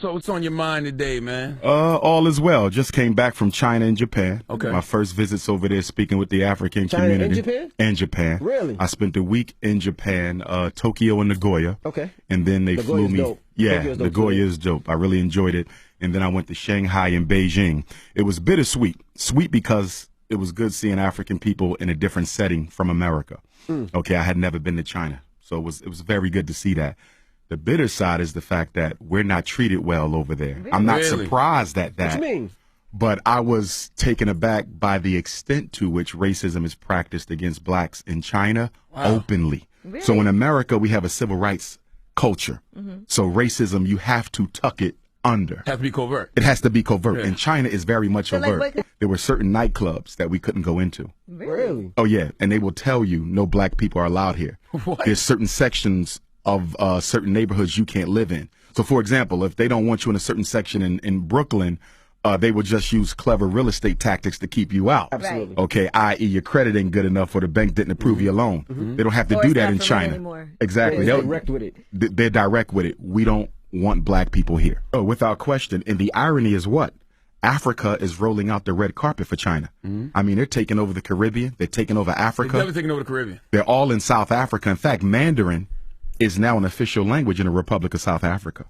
So what's on your mind today, man? All is well. Just came back from China and Japan. Okay. My first visits over there speaking with the African community. China and Japan? And Japan. Really? I spent a week in Japan, Tokyo and Nagoya. Okay. And then they flew me. Dope. Yeah, Tokyo's dope Nagoya too. is dope. I really enjoyed it. And then I went to Shanghai and Beijing. It was bittersweet. Sweet because it was good seeing African people in a different setting from America. Okay, I had never been to China. So it was very good to see that. The bitter side is the fact that we're not treated well over there. I'm not surprised at that. What you mean? But I was taken aback by the extent to which racism is practiced against blacks in China openly. Really? So in America, we have a civil rights culture. So racism, you have to tuck it under. Has to be covert. It has to be covert. Yeah. And China is very much So, like, overt. what- There were certain nightclubs that we couldn't go into. Really? Oh, yeah. And they will tell you no black people are allowed here. What? There's certain sections of certain neighborhoods you can't live in. So, for example, if they don't want you in a certain section in Brooklyn, they will just use clever real estate tactics to keep you out. Absolutely. Okay, i.e. your credit ain't good enough or the bank didn't approve your loan. They don't have to Or do it's that not in for rent China. anymore. Exactly. They're They'll- direct with it. they're direct with it. We don't want black people here. Oh, without question. And the irony is what? Africa is rolling out the red carpet for China. I mean, they're taking over the Caribbean. They're taking over They've Africa. never taken over the Caribbean. They're all in South Africa. In fact, Mandarin is now an official language in the Republic of South Africa.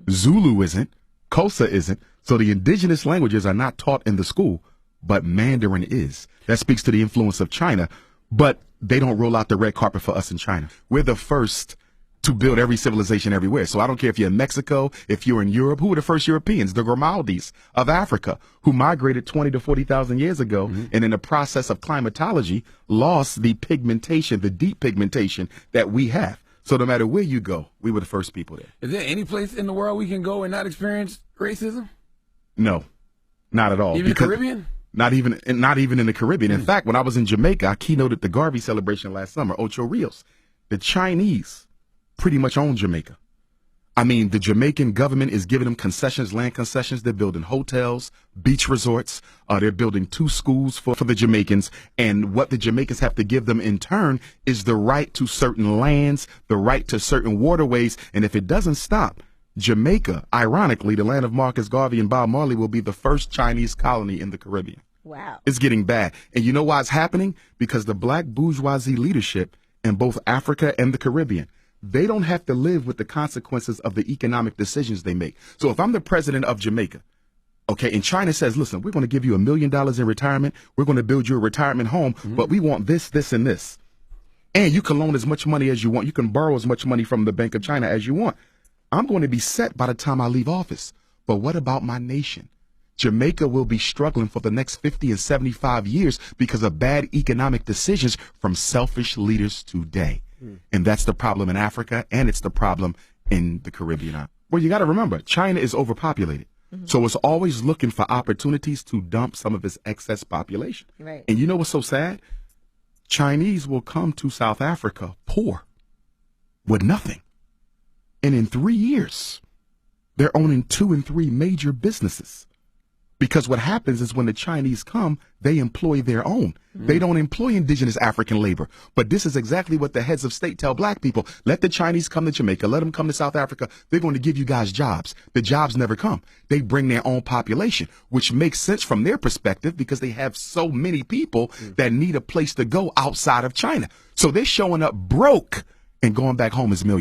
Zulu isn't. Xhosa isn't. So the indigenous languages are not taught in the school, but Mandarin is. That speaks to the influence of China. But they don't roll out the red carpet for us in China. We're the first to build every civilization everywhere. So I don't care if you're in Mexico, if you're in Europe. Who were the first Europeans? The Grimaldis of Africa, who migrated 20 to 40,000 years ago, and in the process of climatology, lost the pigmentation, the deep pigmentation that we have. So no matter where you go, we were the first people there. Is there any place in the world we can go and not experience racism? No, not at all. Even the Because- Caribbean? Not even in the Caribbean. In fact, when I was in Jamaica, I keynoted the Garvey celebration last summer, Ocho Rios. The Chinese pretty much own Jamaica. I mean, the Jamaican government is giving them concessions, land concessions. They're building hotels, beach resorts. They're building 2 schools for the Jamaicans. And what the Jamaicans have to give them in turn is the right to certain lands, the right to certain waterways. And if it doesn't stop, Jamaica, ironically, the land of Marcus Garvey and Bob Marley, will be the first Chinese colony in the Caribbean. Wow. It's getting bad. And you know why it's happening? Because the black bourgeoisie leadership in both Africa and the Caribbean, they don't have to live with the consequences of the economic decisions they make. So if I'm the president of Jamaica, okay, and China says, listen, we're going to give you $1 million in retirement. We're going to build you a retirement home, but we want this, this, and this. And you can loan as much money as you want. You can borrow as much money from the Bank of China as you want. I'm going to be set by the time I leave office. But what about my nation? Jamaica will be struggling for the next 50 and 75 years because of bad economic decisions from selfish leaders today. And that's the problem in Africa, and it's the problem in the Caribbean. Well, you got to remember, China is overpopulated. So it's always looking for opportunities to dump some of its excess population. Right. And you know what's so sad? Chinese will come to South Africa poor with nothing. And in 3 years, they're owning 2 and 3 major businesses. Because what happens is when the Chinese come, they employ their own. They don't employ indigenous African labor. But this is exactly what the heads of state tell black people. Let the Chinese come to Jamaica. Let them come to South Africa. They're going to give you guys jobs. The jobs never come. They bring their own population, which makes sense from their perspective because they have so many people that need a place to go outside of China. So they're showing up broke and going back home as millionaires.